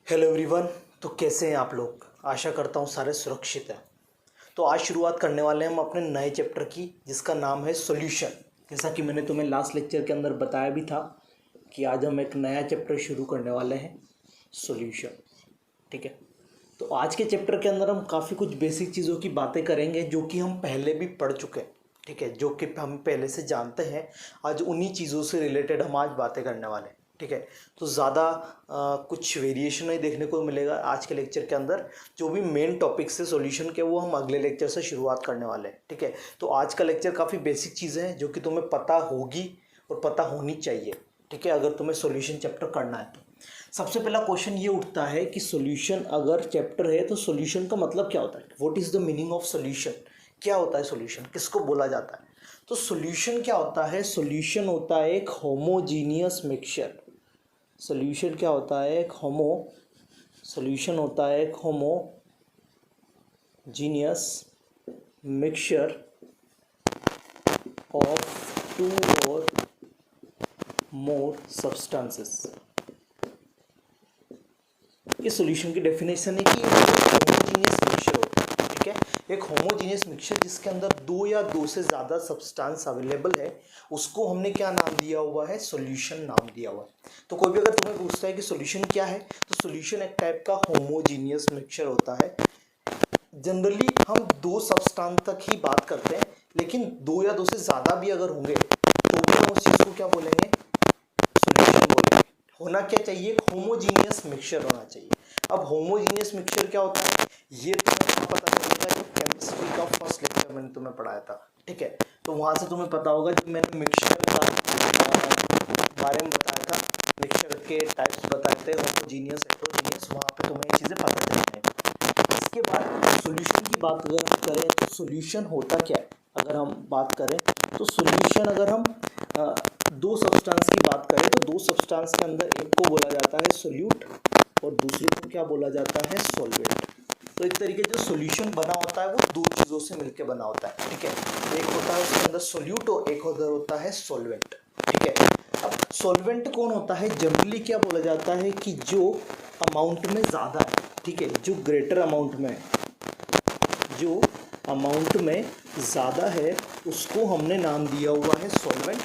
Hello everyone. तो कैसे हैं आप लोग? आशा करता हूँ सारे सुरक्षित हैं। तो आज शुरुआत करने वाले हैं हम अपने नए चैप्टर की, जिसका नाम है सॉल्यूशन। जैसा कि मैंने तुम्हें लास्ट लेक्चर के अंदर बताया भी था कि आज हम एक नया चैप्टर शुरू करने वाले हैं, सॉल्यूशन। ठीक है। तो आज के चैप्टर के अंदर हम काफ़ी कुछ बेसिक चीज़ों की बातें करेंगे जो कि हम पहले भी पढ़ चुके हैं। ठीक है, जो कि हम पहले से जानते हैं। आज उन्हीं चीज़ों से रिलेटेड हम आज बातें करने वाले हैं। ठीक है। तो ज़्यादा कुछ वेरिएशन नहीं देखने को मिलेगा आज के लेक्चर के अंदर। जो भी मेन टॉपिक्स है सॉल्यूशन के, वो हम अगले लेक्चर से शुरुआत करने वाले हैं। ठीक है। तो आज का लेक्चर काफ़ी बेसिक चीज़ें हैं जो कि तुम्हें पता होगी और पता होनी चाहिए। ठीक है, अगर तुम्हें सॉल्यूशन चैप्टर करना है तो सबसे पहला क्वेश्चन ये उठता है कि सॉल्यूशन अगर चैप्टर है तो सॉल्यूशन का मतलब क्या होता है? What is the meaning of solution? क्या होता है सॉल्यूशन? किसको बोला जाता है? तो सॉल्यूशन क्या होता है? सॉल्यूशन होता है एक होमोजीनियस मिक्सचर। सॉल्यूशन क्या होता है? सॉल्यूशन होता है एक होमोजीनियस मिक्सचर ऑफ टू और मोर सब्सटेंसेस। ये सॉल्यूशन की डेफिनेशन है कि होमोजीनियस मिक्सचर होता है। ठीक है, एक होमोजीनियस मिक्सचर जिसके अंदर दो या दो से ज़्यादा सब्सटेंस अवेलेबल है, उसको हमने क्या नाम दिया हुआ है? सॉल्यूशन नाम दिया हुआ है। तो कोई भी अगर तुम्हें पूछता है कि सॉल्यूशन क्या है, तो सॉल्यूशन एक टाइप का होमोजीनियस मिक्सचर होता है। जनरली हम दो सब्सटेंस तक ही बात करते हैं, लेकिन दो या दो से ज़्यादा भी अगर होंगे तो भी हम उस चीज़ को क्या बोलेंगे? सॉल्यूशन बोलेंगे। होना क्या चाहिए? होमोजीनियस मिक्सचर होना चाहिए। अब होमोजीनियस मिक्सचर क्या होता है ये तुम्हें पता चलेगा जब केमिस्ट्री का फर्स्ट लेक्चर मैंने तुम्हें पढ़ाया था। ठीक है, तो वहाँ से तुम्हें पता होगा जब मैंने मिक्सचर का बारे में बताया था, मिक्सचर के टाइप्स बताए थे, होमोजीनियस, हेटेरोजीनियस, वहाँ पे तुम्हें ये चीज़ें पता चलती हैं। इसके बाद सॉल्यूशन की बात अगर हम करें तो सॉल्यूशन होता क्या है? अगर हम बात करें तो सॉल्यूशन, अगर हम दो सब्सटेंस की बात करें तो दो सब्सटेंस के अंदर एक को बोला जाता है सोल्यूट और दूसरे को क्या बोला जाता है? सॉल्वेंट। तो एक तरीके जो सॉल्यूशन बना होता है वो दो चीज़ों से मिलकर बना होता है। ठीक है, एक होता है उसके अंदर सोल्यूट और एक उधर होता है सॉल्वेंट। ठीक है, अब सॉल्वेंट कौन होता है? जनरली क्या बोला जाता है कि जो अमाउंट में ज़्यादा है। ठीक है, जो ग्रेटर अमाउंट में है, जो अमाउंट में ज़्यादा है उसको हमने नाम दिया हुआ है सॉल्वेंट,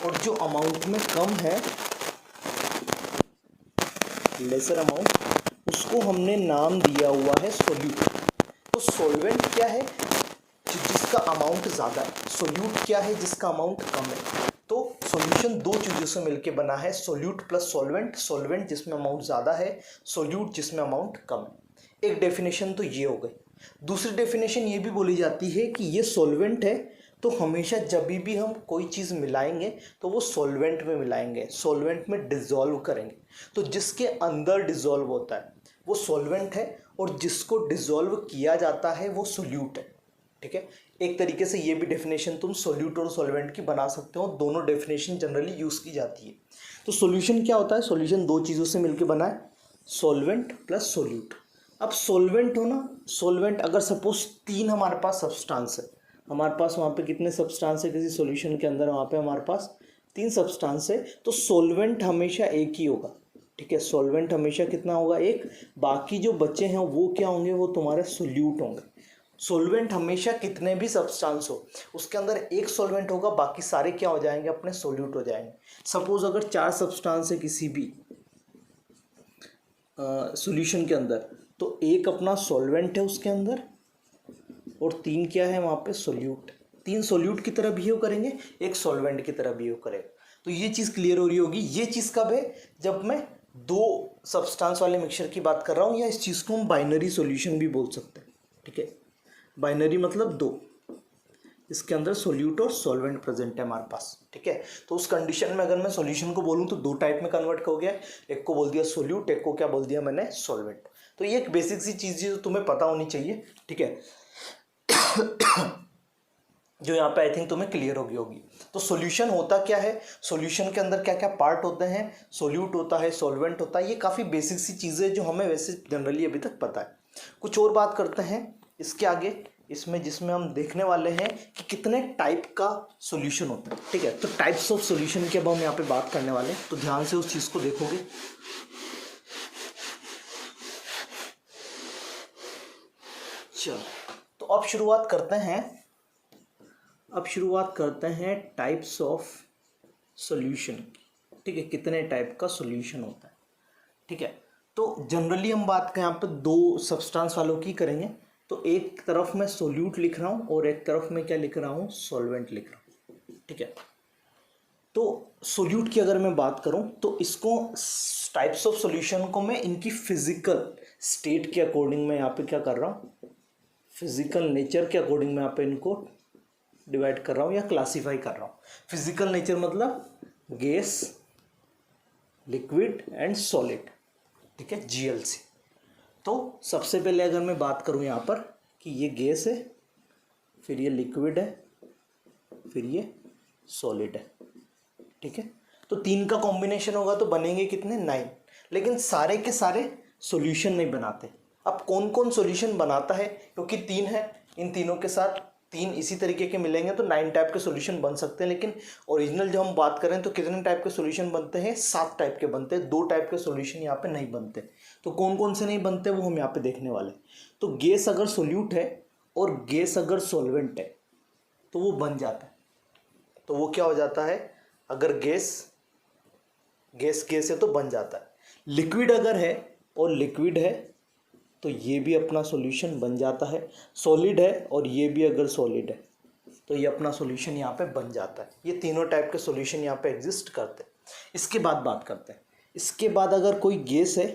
और जो अमाउंट में कम है, लेसर अमाउंट, उसको हमने नाम दिया हुआ है सोल्यूट। तो सॉल्वेंट क्या है? जिसका अमाउंट ज़्यादा है। सोल्यूट क्या है? जिसका अमाउंट कम है। तो सॉल्यूशन दो चीज़ों से मिलकर बना है, सोल्यूट प्लस सॉल्वेंट। सॉल्वेंट जिसमें अमाउंट ज़्यादा है, सोल्यूट जिसमें अमाउंट कम है। एक डेफिनेशन तो ये हो गई। दूसरी डेफिनेशन ये भी बोली जाती है कि ये सॉल्वेंट है, तो हमेशा जब भी हम कोई चीज़ मिलाएंगे तो वो सॉल्वेंट में मिलाएंगे, सॉल्वेंट में डिज़ोल्व करेंगे। तो जिसके अंदर डिज़ोल्व होता है वो सॉल्वेंट है, और जिसको डिज़ोल्व किया जाता है वो सोल्यूट है। ठीक है, एक तरीके से ये भी डेफिनेशन तुम सोल्यूट और सॉल्वेंट की बना सकते हो। दोनों डेफिनेशन जनरली यूज़ की जाती है। तो सॉल्यूशन क्या होता है? सॉल्यूशन दो चीज़ों से मिलकर बना है, सॉल्वेंट प्लस सोल्यूट। अब सॉल्वेंट हो ना, सॉल्वेंट अगर सपोज तीन हमारे पास सब्सटेंस है, हमारे पास वहाँ पे कितने सब्सटेंस है किसी सॉल्यूशन के अंदर? वहाँ पे हमारे पास तीन सब्सटेंस है, तो सॉल्वेंट हमेशा एक ही होगा। ठीक है, सॉल्वेंट हमेशा कितना होगा? एक। बाकी जो बचे हैं वो क्या होंगे? वो तुम्हारे सोल्यूट होंगे। सॉल्वेंट हमेशा कितने भी सब्सटेंस हो उसके अंदर एक सॉल्वेंट होगा, बाकी सारे क्या हो जाएंगे? अपने सोल्यूट हो जाएंगे। सपोज अगर चार सब्सटेंस है किसी भी सॉल्यूशन के अंदर, तो एक अपना सॉल्वेंट है उसके अंदर और तीन क्या है वहाँ पे? सोल्यूट। तीन सोल्यूट की तरह बिहेव करेंगे, एक सॉल्वेंट की तरह बिहेव करेगा। तो ये चीज़ क्लियर हो रही होगी। ये चीज़ कब है? जब मैं दो सब्सटेंस वाले मिक्सचर की बात कर रहा हूँ, या इस चीज़ को हम बाइनरी सॉल्यूशन भी बोल सकते हैं। ठीक है, बाइनरी मतलब दो, इसके अंदर सोल्यूट और सॉल्वेंट प्रेजेंट है हमारे पास। ठीक है, तो उस कंडीशन में अगर मैं सॉल्यूशन को बोलूँ तो दो टाइप में कन्वर्ट हो गया। एक को बोल दिया सोल्यूट, एक को क्या बोल दिया मैंने? सॉल्वेंट। तो ये एक बेसिक सी चीज़ है जो तुम्हें पता होनी चाहिए। ठीक है, जो यहाँ पे आई थिंक तुम्हें क्लियर होगी। तो सॉल्यूशन होता क्या है? सॉल्यूशन के अंदर क्या क्या पार्ट होते हैं? सोल्यूट होता है, सॉल्वेंट होता है। ये काफ़ी बेसिक सी चीज़ें जो हमें वैसे जनरली अभी तक पता है। कुछ और बात करते हैं इसके आगे, इसमें जिसमें हम देखने वाले हैं कि कितने टाइप का सॉल्यूशन होता है। ठीक है, तो टाइप्स ऑफ सॉल्यूशन की अब हम यहाँ पे बात करने वाले हैं, तो ध्यान से उस चीज़ को देखोगे। चलो, तो अब शुरुआत करते हैं टाइप्स ऑफ सॉल्यूशन। ठीक है, कितने टाइप का सॉल्यूशन होता है। ठीक है, तो जनरली हम बात करें यहाँ पे दो सब्सटेंस वालों की करेंगे। तो एक तरफ मैं सोल्यूट लिख रहा हूँ और एक तरफ मैं क्या लिख रहा हूँ, सॉल्वेंट लिख रहा हूँ। ठीक है, तो सोल्यूट की अगर मैं बात करूं तो इसको टाइप्स ऑफ सॉल्यूशन को मैं इनकी फिजिकल स्टेट के अकॉर्डिंग मैं यहाँ पे क्या कर रहा हूँ, फिजिकल नेचर के अकॉर्डिंग मैं यहाँ पे इनको डिवाइड कर रहा हूँ या क्लासीफाई कर रहा हूँ। फिजिकल नेचर मतलब गैस, लिक्विड एंड सॉलिड। ठीक है, जीएलसी। तो सबसे पहले अगर मैं बात करूँ यहाँ पर कि ये गैस है, फिर ये लिक्विड है, फिर ये सॉलिड है। ठीक है, तो तीन का कॉम्बिनेशन होगा तो बनेंगे कितने, 9। लेकिन सारे के सारे सॉल्यूशन नहीं बनाते। अब कौन कौन सॉल्यूशन बनाता है, क्योंकि तीन है, इन तीनों के साथ तीन इसी तरीके के मिलेंगे तो 9 टाइप के सॉल्यूशन बन सकते हैं। लेकिन ओरिजिनल जब हम बात करें तो कितने टाइप के सॉल्यूशन बनते हैं, 7 टाइप के बनते हैं। 2 टाइप के सॉल्यूशन यहाँ पे नहीं बनते। तो कौन कौन से नहीं बनते वो हम यहाँ पे देखने वाले। तो गैस अगर सोल्यूट है और गैस अगर सॉल्वेंट है तो वो बन जाता है। तो वो क्या हो जाता है, अगर गैस है तो बन जाता है। लिक्विड अगर है और लिक्विड है तो ये भी अपना सॉल्यूशन बन जाता है। सॉलिड है और ये भी अगर सॉलिड है तो ये अपना सॉल्यूशन यहाँ पे बन जाता है। ये तीनों टाइप के सॉल्यूशन यहाँ पे एग्जिस्ट करते हैं। इसके बाद बात करते हैं, इसके बाद अगर कोई गैस है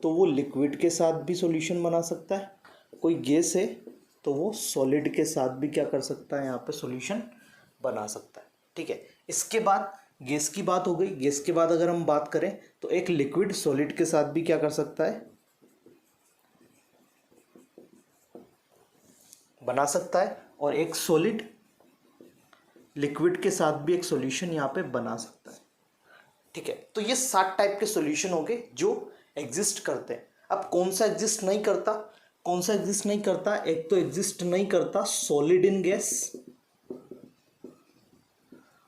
तो वो लिक्विड के साथ भी सॉल्यूशन बना सकता है। कोई गैस है तो वो सॉलिड के साथ भी क्या कर सकता है, यहाँ पे सॉल्यूशन बना सकता है। ठीक है, इसके बाद गैस की बात हो गई। गैस के बाद अगर हम बात करें तो एक लिक्विड सॉलिड के साथ भी क्या कर सकता है, बना सकता है। और एक सॉलिड लिक्विड के साथ भी एक सॉल्यूशन यहाँ पे बना सकता है। ठीक है, तो ये 7 टाइप के सॉल्यूशन हो गए जो एग्जिस्ट करते हैं। अब कौन सा एग्जिस्ट नहीं करता, एक तो एग्जिस्ट नहीं करता सॉलिड इन गैस,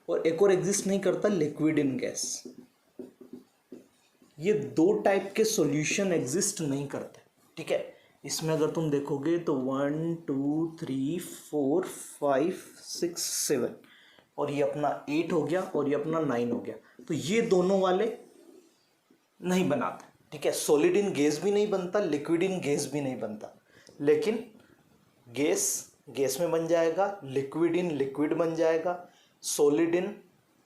और एक और एग्जिस्ट नहीं करता लिक्विड इन गैस। ये 2 टाइप के सॉल्यूशन एग्जिस्ट नहीं करते। ठीक है, इसमें अगर तुम देखोगे तो 1 2 3 4 5 6 7 और ये अपना 8 हो गया और ये अपना 9 हो गया। तो ये दोनों वाले नहीं बनाते। ठीक है, सॉलिड इन गैस भी नहीं बनता, लिक्विड इन गैस भी नहीं बनता। लेकिन गैस में बन जाएगा, लिक्विड इन लिक्विड बन जाएगा, सॉलिड इन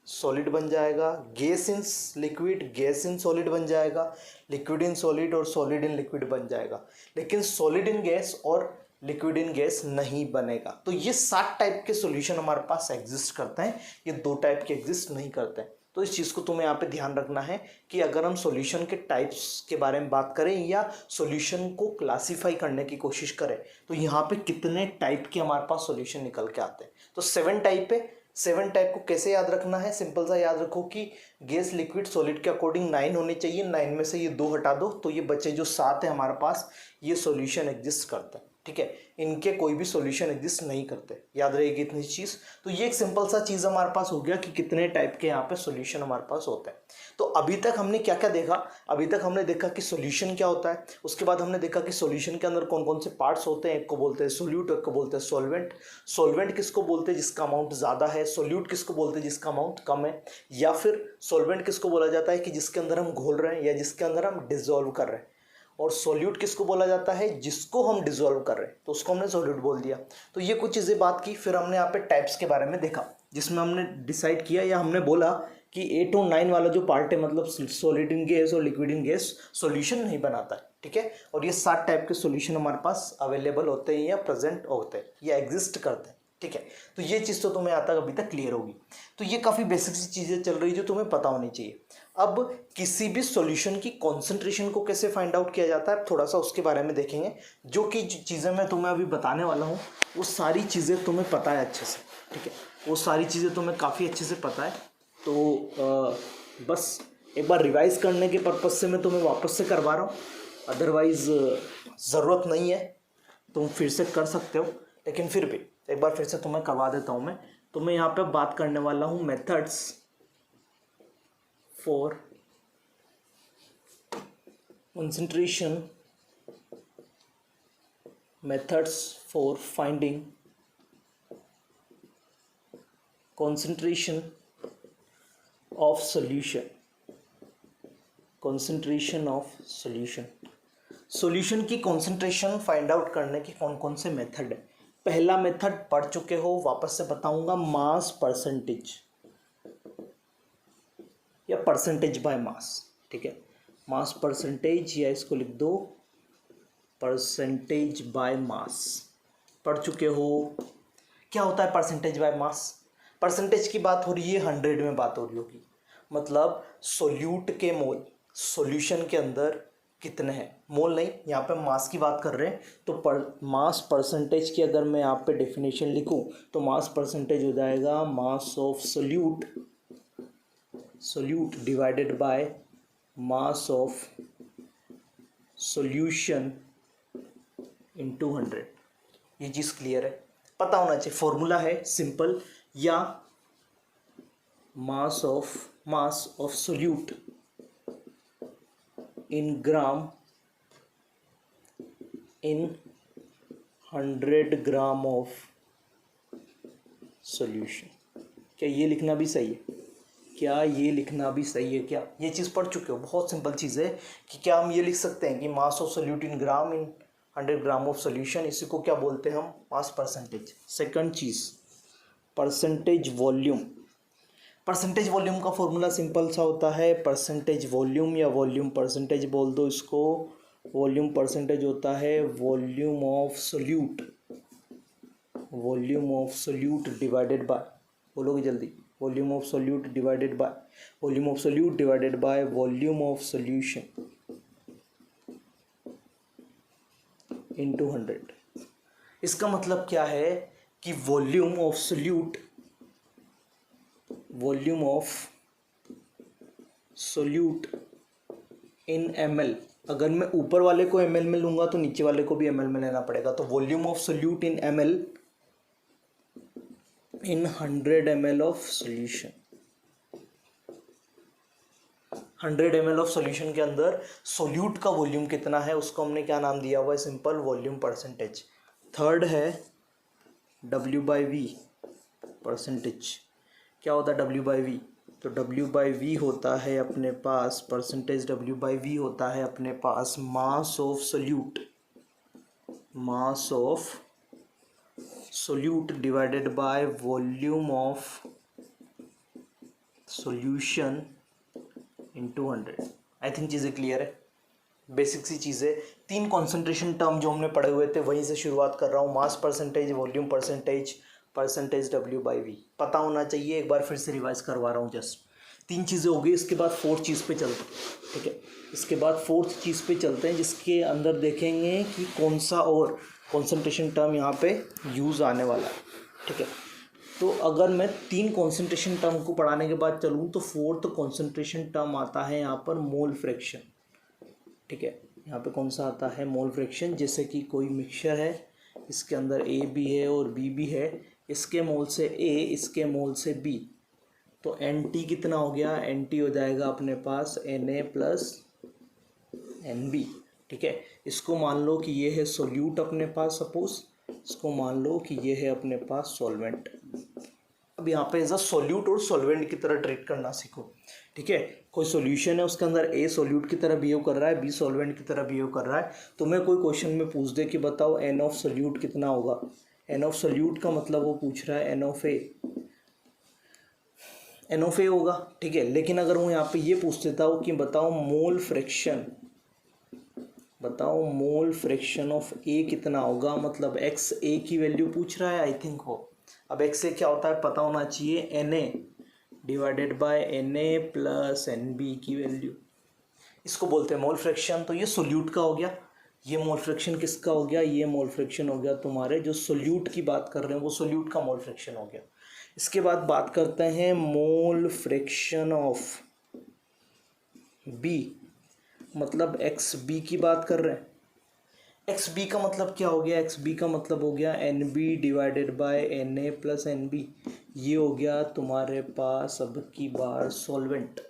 सॉलिड बन जाएगा, gas in liquid gas in solid बन जाएगा, लिक्विड इन सॉलिड और सॉलिड इन लिक्विड बन जाएगा। लेकिन सॉलिड इन गैस और लिक्विड इन गैस नहीं बनेगा। तो ये 7 टाइप के सॉल्यूशन हमारे पास एग्जिस्ट करते हैं, ये 2 टाइप के एग्जिस्ट नहीं करते हैं। तो इस चीज़ को तुम्हें यहाँ पे ध्यान रखना है कि अगर हम सॉल्यूशन के टाइप्स के बारे में बात करें या सॉल्यूशन को क्लासीफाई करने की कोशिश करें तो यहाँ पे कितने टाइप के हमारे पास सॉल्यूशन निकल के आते हैं। तो 7 टाइप है। 7 टाइप को कैसे याद रखना है, सिंपल सा याद रखो कि गैस लिक्विड सॉलिड के अकॉर्डिंग 9 होने चाहिए। 9 में से ये 2 हटा दो तो ये बचे जो 7 है हमारे पास, ये सॉल्यूशन एग्जिस्ट करता है। ठीक है, इनके कोई भी सॉल्यूशन एग्जिस्ट नहीं करते, याद रहेगी इतनी चीज़। तो ये एक सिंपल सा चीज़ हमारे पास हो गया कि कितने टाइप के यहाँ पे सॉल्यूशन हमारे पास होते हैं। तो अभी तक हमने क्या क्या देखा, अभी तक हमने देखा कि सॉल्यूशन क्या होता है, उसके बाद हमने देखा कि सॉल्यूशन के अंदर कौन कौन से पार्ट्स होते हैं। एक को बोलते हैं सोल्यूट, एक को बोलते हैं सॉल्वेंट। सॉल्वेंट किसको बोलते हैं, जिसका अमाउंट ज़्यादा है। सोल्यूट किसको बोलते हैं, जिसका अमाउंट कम है। या फिर सॉल्वेंट किसको बोला जाता है कि जिसके अंदर हम घोल रहे हैं या जिसके अंदर हम डिसॉल्व कर रहे हैं। और सॉल्यूट किसको बोला जाता है, जिसको हम डिसॉल्व कर रहे हैं, तो उसको हमने सॉल्यूट बोल दिया। तो ये कुछ चीज़ें बात की। फिर हमने यहाँ पे टाइप्स के बारे में देखा, जिसमें हमने डिसाइड किया या हमने बोला कि 8 और 9 वाला जो पार्ट है, मतलब सॉलिड इन गैस और लिक्विड इन गैस, सॉल्यूशन नहीं बनाता है। ठीक है, और ये 7 टाइप के सॉल्यूशन हमारे पास अवेलेबल होते हैं या प्रेजेंट होते हैं या एग्जिस्ट करते हैं। ठीक है, तो ये चीज़ तो तुम्हें आता अभी तक क्लियर होगी। तो ये काफ़ी बेसिक सी चीज़ें चल रही जो तुम्हें पता होनी चाहिए। अब किसी भी सॉल्यूशन की कॉन्सेंट्रेशन को कैसे फाइंड आउट किया जाता है, थोड़ा सा उसके बारे में देखेंगे। जो कि चीज़ें मैं तुम्हें अभी बताने वाला हूँ वो सारी चीज़ें तुम्हें पता है अच्छे से। ठीक है, वो सारी चीज़ें तुम्हें काफ़ी अच्छे से पता है। तो बस एक बार रिवाइज़ करने के पर्पज़ से मैं तुम्हें वापस से करवा रहा हूँ, अदरवाइज़ ज़रूरत नहीं है, तुम फिर से कर सकते हो। लेकिन फिर भी एक बार फिर से तुम्हें करवा देता हूँ मैं। तो मैं यहाँ पे बात करने वाला हूँ methods for concentration methods for finding concentration of solution, concentration of solution, solution की कॉन्सेंट्रेशन फाइंड आउट करने के कौन कौन से मेथड है। पहला मेथड पढ़ चुके हो, वापस से बताऊंगा, मास परसेंटेज या परसेंटेज बाय मास, ठीक है, मास परसेंटेज या इसको लिख दो परसेंटेज बाय मास, पढ़ चुके हो। क्या होता है परसेंटेज बाय मास? परसेंटेज की बात हो रही है, 100 में बात हो रही होगी, मतलब सोल्यूट के मोल सॉल्यूशन के अंदर कितने हैं, मोल नहीं, यहाँ पे मास की बात कर रहे हैं। तो मास परसेंटेज की अगर मैं यहाँ पे डेफिनेशन लिखूँ तो मास परसेंटेज हो जाएगा मास of solute, solute divided by mass of solution into 100। ये चीज़ क्लियर है, पता होना चाहिए। फॉर्मूला है सिंपल, या मास of solute in gram in 100 gram of solution. क्या ये लिखना भी सही है? क्या ये लिखना भी सही है? क्या ये चीज़ पढ़ चुके हो? बहुत सिंपल चीज़ है कि क्या हम ये लिख सकते हैं कि मास of solute in gram in 100 gram of solution, इसी को क्या बोलते हैं हम? Mass percentage. सेकंड चीज़ परसेंटेज वॉल्यूम। परसेंटेज वॉल्यूम का फॉर्मूला सिंपल सा होता है, परसेंटेज वॉल्यूम या वॉल्यूम परसेंटेज बोल दो इसको। वॉल्यूम परसेंटेज होता है volume of solute, volume of solute divided bye, बोलोगे जल्दी, volume of solute divided by, volume of solute divided by volume of solution into 100। इसका मतलब क्या है कि volume of solute, volume of solute in ml, अगर मैं ऊपर वाले को ml में लूँगा तो नीचे वाले को भी ml में लेना पड़ेगा। तो volume of solute in ml in 100 ml of solution, 100 ml of solution के अंदर सोल्यूट का वॉल्यूम कितना है उसको हमने क्या नाम दिया हुआ है? Simple volume percentage. थर्ड है W/V परसेंटेज। क्या होता है W/V? तो W/V होता है अपने पास, परसेंटेज W/V होता है अपने पास mass of solute, mass of solute divided by volume of solution into 100। I think चीज़ें क्लियर है, बेसिक सी चीज़ें। 3 कॉन्सेंट्रेशन टर्म जो हमने पढ़े हुए थे वहीं से शुरुआत कर रहा हूँ, mass percentage, volume percentage, percentage W/V, पता होना चाहिए। एक बार फिर से रिवाइज करवा रहा हूँ जस्ट। 3 चीज़ें हो गई, इसके बाद 4th चीज़ पे चलते हैं, ठीक है। इसके बाद 4th चीज़ पे चलते हैं जिसके अंदर देखेंगे कि कौन सा और कॉन्सेंट्रेशन टर्म यहाँ पे यूज़ आने वाला है, ठीक है। तो अगर मैं 3 कॉन्सेंट्रेशन टर्म को पढ़ाने के बाद चलूँ तो 4th कॉन्सेंट्रेशन टर्म आता है यहाँ पर मोल फ्रैक्शन, ठीक है। यहाँ पे कौन सा आता है? Mole fraction. जैसे कि कोई मिक्सचर है, इसके अंदर A भी है और B भी है, इसके मोल से A, इसके मोल से B, तो NT कितना हो गया? NT हो जाएगा अपने पास Na प्लस NB, ठीक है। इसको मान लो कि ये है सोल्यूट अपने पास, सपोज इसको मान लो कि ये है अपने पास सॉल्वेंट। अब यहाँ पे एज अ सोल्यूट और सॉल्वेंट की तरह ट्रीट करना सीखो, ठीक है। कोई सॉल्यूशन है, उसके अंदर A सोल्यूट की तरह बिहेव कर रहा है, B सॉल्वेंट की तरह बिहेव कर रहा है। तुम्हें कोई क्वेश्चन में पूछ दे कि बताओ N ऑफ सोल्यूट कितना होगा, N ऑफ सोल्यूट का मतलब वो पूछ रहा है N ऑफ A होगा, ठीक है। लेकिन अगर वो यहाँ पे ये पूछ देता हो कि बताओ मोल फ्रैक्शन, बताओ मोल फ्रैक्शन ऑफ A कितना होगा, मतलब XA की वैल्यू पूछ रहा है, आई थिंक हो। अब XA क्या होता है पता होना चाहिए, Na divided by Na plus Nb की वैल्यू, इसको बोलते हैं मोल फ्रैक्शन। तो ये सोल्यूट का हो गया, ये मोल फ्रैक्शन किसका हो गया? ये मोल फ्रैक्शन हो गया तुम्हारे जो सोल्यूट की बात कर रहे हैं वो सोल्यूट का मोल फ्रैक्शन हो गया। इसके बाद बात करते हैं मोल फ्रैक्शन ऑफ B, मतलब XB की बात कर रहे हैं। XB का मतलब क्या हो गया? XB का मतलब हो गया NB divided by Na plus NB, ये हो गया तुम्हारे पास अब की बार सॉल्वेंट।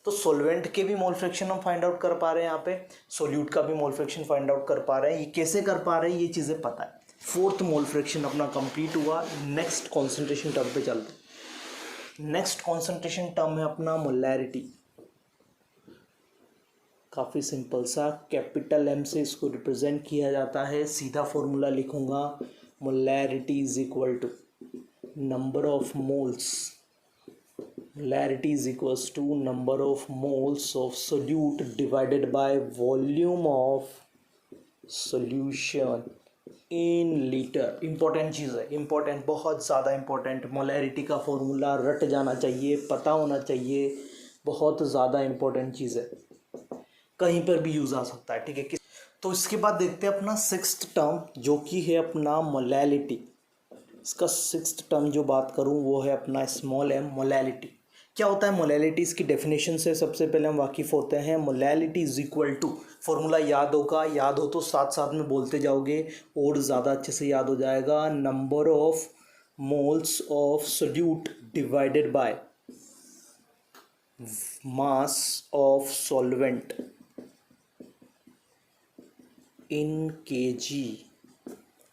तो सॉल्वेंट के भी मोल फ्रैक्शन हम फाइंड आउट कर पा रहे हैं, यहाँ पे सोल्यूट का भी मोल फ्रैक्शन फाइंड आउट कर पा रहे हैं। ये कैसे कर पा रहे हैं ये चीज़ें पता है। फोर्थ मोल फ्रैक्शन अपना कंप्लीट हुआ। नेक्स्ट कॉन्सेंट्रेशन टर्म पे चलते हैं। नेक्स्ट कॉन्सेंट्रेशन टर्म है अपना मोलैरिटी। काफ़ी सिंपल सा, कैपिटल एम से इसको रिप्रेजेंट किया जाता है। सीधा फॉर्मूला लिखूंगा, molarity is equal to number of moles, molarity is equals to number of moles of solute divided by volume of solution in liter। Important चीज़ है, इंपॉर्टेंट, बहुत ज़्यादा इंपॉर्टेंट। मोलैरिटी का फॉर्मूला रट जाना चाहिए, पता होना चाहिए, बहुत ज़्यादा इंपॉर्टेंट चीज़ है, कहीं पर भी यूज़ आ सकता है, ठीक है। तो इसके बाद देखते हैं अपना सिक्स्थ टर्म जो कि है अपना मोलैलिटी। इसका सिक्स्थ टर्म जो बात करूं वो है अपना स्मॉल एम, मोलैलिटी। क्या होता है मोलैलिटी? इसकी डेफिनेशन से सबसे पहले हम वाकिफ़ होते हैं। Molality is equal to, formula याद होगा, याद हो तो साथ साथ में बोलते जाओगे और ज़्यादा अच्छे से याद हो जाएगा। Number of moles of solute divided by mass of solvent in KG.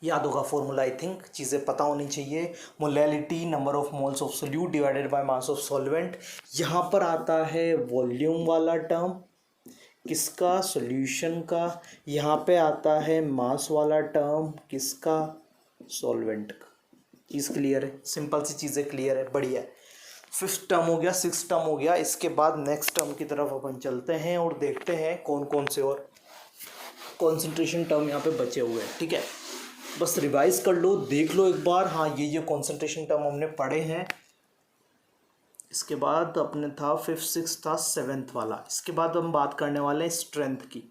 याद होगा फॉर्मूला, आई थिंक चीज़ें पता होनी चाहिए। Molality number of moles of solute divided by mass of solvent. यहाँ पर आता है वॉल्यूम वाला टर्म, किसका? सॉल्यूशन का। यहाँ पे आता है मास वाला टर्म, किसका? सॉल्वेंट का। चीज़ क्लियर है, सिंपल सी चीज़ें क्लियर है, बढ़िया है। फिफ्थ टर्म हो गया, सिक्स टर्म हो गया। इसके बाद नेक्स्ट टर्म की तरफ अपन चलते हैं और देखते हैं कौन कौन से और कॉन्सेंट्रेशन टर्म यहाँ पे बचे हुए हैं, ठीक है। बस रिवाइज कर लो, देख लो एक बार। हाँ, ये कॉन्सेंट्रेशन टर्म हमने पढ़े हैं। इसके बाद अपने था फिफ्थ, सिक्स था, सेवेंथ वाला। इसके बाद हम बात करने वाले हैं स्ट्रेंथ की।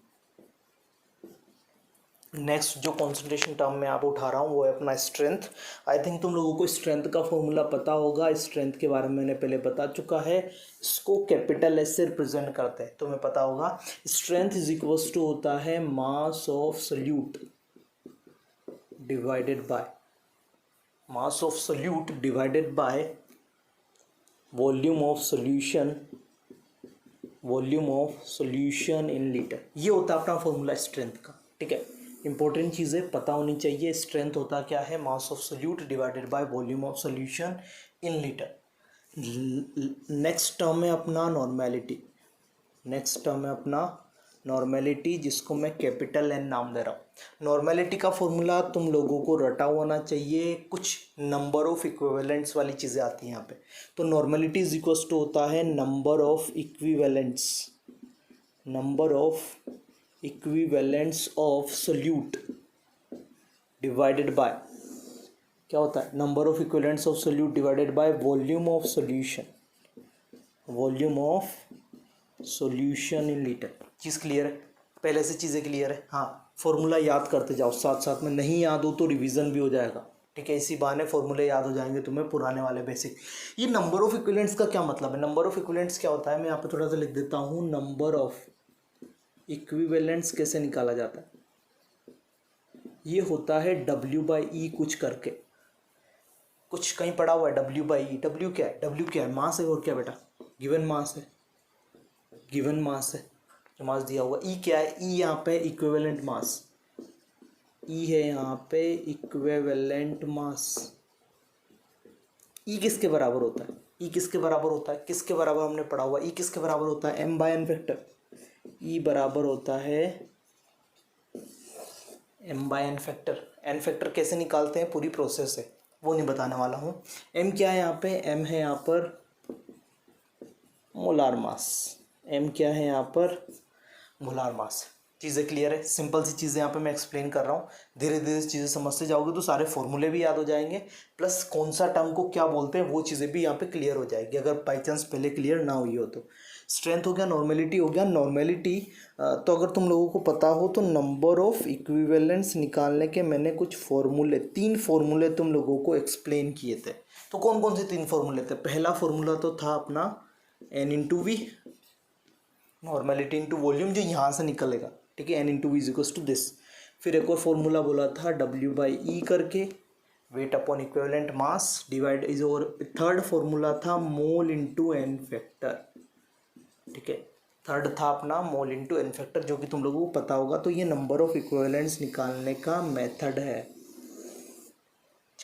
नेक्स्ट जो कॉन्सेंट्रेशन टर्म मैं आप उठा रहा हूँ वो है अपना स्ट्रेंथ। आई थिंक तुम लोगों को स्ट्रेंथ का फॉर्मूला पता होगा। स्ट्रेंथ के बारे में मैंने पहले बता चुका है। इसको कैपिटल एस से रिप्रेजेंट करते हैं, तुम्हें पता होगा। स्ट्रेंथ इज इक्वल्स टू होता है मास of solute divided by mass of solute divided by volume of solution in litre. ये होता है अपना फॉर्मूला स्ट्रेंथ का, ठीक है। इंपॉर्टेंट चीज़ें पता होनी चाहिए। स्ट्रेंथ होता क्या है? मास of solute divided by volume of solution in litre. Next term है अपना नॉर्मेलिटी। नॉर्मेलिटी जिसको मैं कैपिटल एन नाम दे रहा हूँ। नॉर्मेलिटी का फॉर्मूला तुम लोगों को रटा होना चाहिए। कुछ नंबर ऑफ इक्विवेलेंट्स वाली चीज़ें आती हैं यहाँ पे। तो नॉर्मेलिटी इज इक्वल्स टू होता है number of equivalents of solute divided bye, क्या होता है? Number of equivalents of solute divided by volume of solution in litre. Cheese clear है? पहले से चीज़ें क्लियर है? हाँ, फॉर्मूला याद करते जाओ साथ साथ में। नहीं याद हो तो रिवीजन भी हो जाएगा, ठीक है। इसी बहाने फॉर्मूले याद हो जाएंगे तुम्हें, पुराने वाले बेसिक। ये नंबर ऑफ इक्विवेलेंट्स का क्या मतलब है? नंबर ऑफ इक्विवेलेंट्स क्या होता है? मैं यहाँ पे थोड़ा सा लिख देता हूँ। नंबर ऑफ इक्विवेलेंट्स कैसे निकाला जाता है? ये होता है W/E कुछ करके, कुछ कहीं पड़ा हुआ है W/E। W क्या है? मास है। और क्या बेटा? गिवन मास है जो मास दिया हुआ। E क्या है? E यहाँ पे इक्विवेलेंट मास, E है यहाँ पे इक्विवेलेंट मास। E किसके बराबर होता है? किसके बराबर हमने पढ़ा हुआ। E किसके बराबर होता है? M/N factor. E बराबर होता है M/N फैक्टर। N फैक्टर कैसे निकालते हैं? पूरी प्रोसेस है, वो नहीं बताने वाला हूँ। M क्या है यहाँ पे? M है यहाँ पर मोलार मास। M क्या है यहाँ पर? Molar mass. चीज़ें क्लियर है? सिंपल सी चीज़ें यहाँ पे मैं एक्सप्लेन कर रहा हूँ। धीरे धीरे चीज़ें समझते जाओगे तो सारे फॉर्मूले भी याद हो जाएंगे, प्लस कौन सा टर्म को क्या बोलते हैं वो चीज़ें भी यहाँ पे क्लियर हो जाएगी, अगर बाई चांस पहले क्लियर ना हुई हो तो। स्ट्रेंथ हो गया, नॉर्मेलिटी हो गया। नॉर्मेलिटी तो अगर तुम लोगों को पता हो तो नंबर ऑफ इक्विवेलेंट्स निकालने के मैंने कुछ फॉर्मूले, 3 फॉर्मूले तुम लोगों को एक्सप्लेन किए थे। तो कौन कौन से 3 फॉर्मूले थे? पहला फॉर्मूला तो था अपना N/V, नॉर्मेलिटी इंटू वॉल्यूम, जो यहाँ से निकलेगा, ठीक है। N/V is equals to this. फिर एक और फॉर्मूला बोला था W/E करके, weight upon equivalent mass divide is. और थर्ड फॉर्मूला था मोल इंटू N फैक्टर। ठीक है। थर्ड था अपना मोल इनटू एन फैक्टर, जो कि तुम लोगों को पता होगा। तो ये नंबर ऑफ इक्विवेलेंट्स निकालने का मेथड है।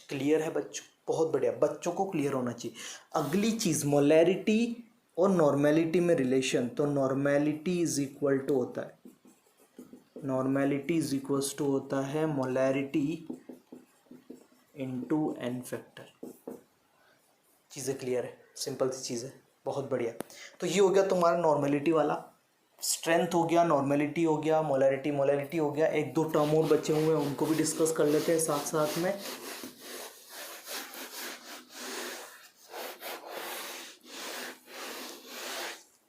क्लियर है बच्चों? बहुत बढ़िया, बच्चों को क्लियर होना चाहिए। अगली चीज मोलैरिटी और नॉर्मेलिटी में रिलेशन। तो नॉर्मेलिटी इज इक्वल टू होता है, नॉर्मेलिटी इज इक्वल टू होता है मोलैरिटी इनटू एन फैक्टर। चीज़ें क्लियर है, सिंपल सी चीज़ है, बहुत बढ़िया। तो ये हो गया तुम्हारा नॉर्मेलिटी वाला। स्ट्रेंथ हो गया, नॉर्मेलिटी हो गया, मोलैरिटी हो गया। एक दो टर्म और बचे हुए हैं, उनको भी डिस्कस कर लेते हैं साथ साथ में।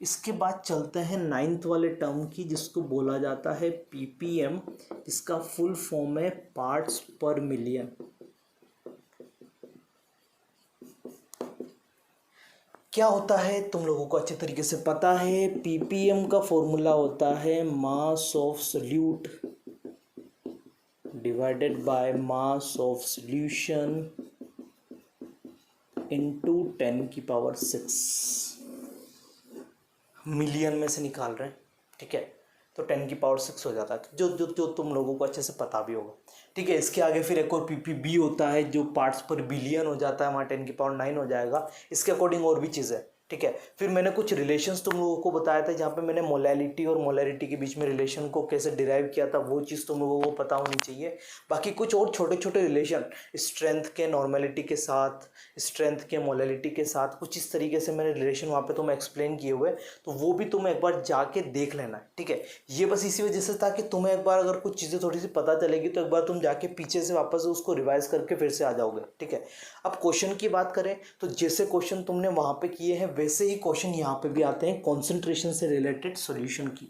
इसके बाद चलते हैं नाइन्थ वाले टर्म की, जिसको बोला जाता है पीपीएम। इसका फुल फॉर्म है पार्ट्स पर मिलियन। क्या होता है तुम लोगों को अच्छे तरीके से पता है। पीपीएम का फॉर्मूला होता है mass of solute divided by mass of solution into 10⁶। Million में से निकाल रहे हैं, ठीक है। तो 10⁶ हो जाता है, जो जो जो तुम लोगों को अच्छे से पता भी होगा, ठीक है। इसके आगे फिर एक और पीपीबी होता है, जो पार्ट्स पर बिलियन हो जाता है, वहाँ 10⁹ हो जाएगा। इसके अकॉर्डिंग और भी चीज़ें, ठीक है। फिर मैंने कुछ रिलेशंस तुम लोगों को बताया था, जहाँ पे मैंने मोलैलिटी और मोलैरिटी के बीच में रिलेशन को कैसे डिराइव किया था, वो चीज़ तुम लोगों को पता होनी चाहिए। बाकी कुछ और छोटे छोटे रिलेशन स्ट्रेंथ के नॉर्मेलिटी के साथ, स्ट्रेंथ के मोलैलिटी के साथ, कुछ इस तरीके से मैंने रिलेशन वहाँ पे तुम्हें एक्सप्लेन किए हुए, तो वो भी तुम्हें एक बार जाके देख लेना है, ठीक है। ये बस इसी वजह से था कि तुम्हें एक बार अगर कुछ चीज़ें थोड़ी सी पता चलेगी तो एक बार तुम जाके पीछे से वापस उसको रिवाइज करके फिर से आ जाओगे, ठीक है। अब क्वेश्चन की बात करें तो जैसे क्वेश्चन तुमने वहाँ पे किए हैं वैसे ही क्वेश्चन यहाँ पे भी आते हैं कॉन्सेंट्रेशन से रिलेटेड सॉल्यूशन की,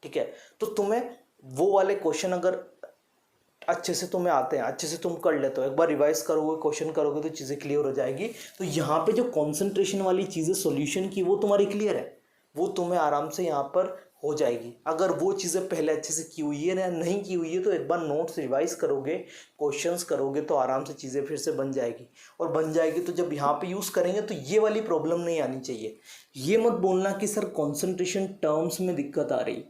ठीक है। तो तुम्हें वो वाले क्वेश्चन अगर अच्छे से तुम्हें आते हैं, अच्छे से तुम कर लेते हो, एक बार रिवाइज करोगे, क्वेश्चन करोगे तो चीज़ें क्लियर हो जाएगी। तो यहाँ पे जो कॉन्सेंट्रेशन वाली चीज़ें सॉल्यूशन की, वो तुम्हारी क्लियर है, वो तुम्हें आराम से यहाँ पर हो जाएगी। अगर वो चीज़ें पहले अच्छे से की हुई है या नहीं की हुई है तो एक बार नोट्स रिवाइज करोगे, क्वेश्चंस करोगे तो आराम से चीज़ें फिर से बन जाएगी। और बन जाएगी तो जब यहाँ पे यूज़ करेंगे तो ये वाली प्रॉब्लम नहीं आनी चाहिए। ये मत बोलना कि सर कॉन्सेंट्रेशन टर्म्स में दिक्कत आ रही,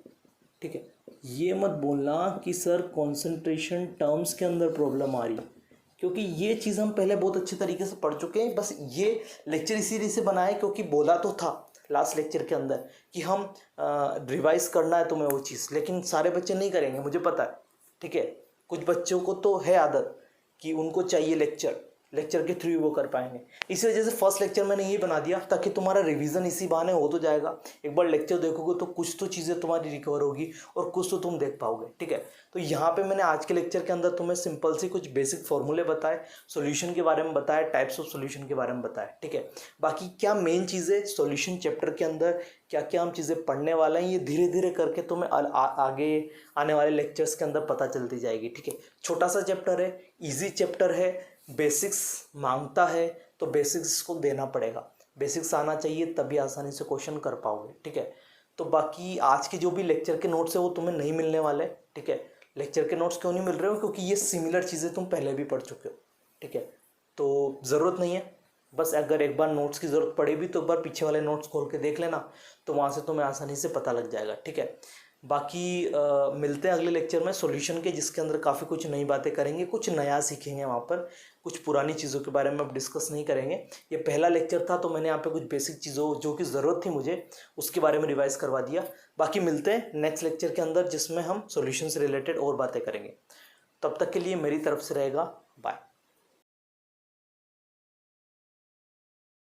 ठीक है। ये मत बोलना कि सर कॉन्सेंट्रेशन टर्म्स के अंदर प्रॉब्लम आ रही, क्योंकि ये चीज़ हम पहले बहुत अच्छे तरीके से पढ़ चुके हैं। बस ये लेक्चर इसीलिए से बनाए क्योंकि बोला तो था लास्ट लेक्चर के अंदर कि हम रिवाइज करना है तुम्हें वो चीज़, लेकिन सारे बच्चे नहीं करेंगे, मुझे पता है, ठीक है। कुछ बच्चों को तो है आदत कि उनको चाहिए लेक्चर के थ्रू वो कर पाएंगे। इसी वजह से फर्स्ट लेक्चर मैंने यही बना दिया ताकि तुम्हारा रिवीजन इसी बहाने हो तो जाएगा। एक बार लेक्चर देखोगे तो कुछ तो चीज़ें तुम्हारी रिकवर होगी और कुछ तो तुम देख पाओगे, ठीक है। तो यहाँ पे मैंने आज के लेक्चर के अंदर तुम्हें सिंपल से कुछ बेसिक फॉर्मूले बताए, सॉल्यूशन के बारे में बताया, टाइप्स ऑफ सॉल्यूशन के बारे में बताया, ठीक है। बाकी क्या मेन चीज़ें सॉल्यूशन चैप्टर के अंदर क्या क्या हम चीज़ें पढ़ने वाले हैं, ये धीरे धीरे करके तुम्हें आगे आने वाले लेक्चर्स के अंदर पता चलती जाएगी, ठीक है। छोटा सा चैप्टर है, ईजी चैप्टर है, बेसिक्स मांगता है तो बेसिक्स को देना पड़ेगा। बेसिक्स आना चाहिए तभी आसानी से क्वेश्चन कर पाओगे, ठीक है। तो बाकी आज के जो भी लेक्चर के नोट्स है वो तुम्हें नहीं मिलने वाले, ठीक है। लेक्चर के नोट्स क्यों नहीं मिल रहे हो? क्योंकि ये सिमिलर चीज़ें तुम पहले भी पढ़ चुके हो, ठीक है। तो ज़रूरत नहीं है, बस अगर एक बार नोट्स की ज़रूरत पड़े भी तो एक बार पीछे वाले नोट्स खोल के देख लेना, तो वहाँ से तुम्हें आसानी से पता लग जाएगा, ठीक है। बाकी मिलते हैं अगले लेक्चर में सॉल्यूशन के, जिसके अंदर काफ़ी कुछ नई बातें करेंगे, कुछ नया सीखेंगे। वहाँ पर कुछ पुरानी चीज़ों के बारे में अब डिस्कस नहीं करेंगे। ये पहला लेक्चर था तो मैंने यहाँ पे कुछ बेसिक चीज़ों जो कि ज़रूरत थी मुझे उसके बारे में रिवाइज करवा दिया। बाकी मिलते हैं नेक्स्ट लेक्चर के अंदर जिसमें हम सॉल्यूशन से रिलेटेड और बातें करेंगे। तब तक के लिए मेरी तरफ से रहेगा, बाय।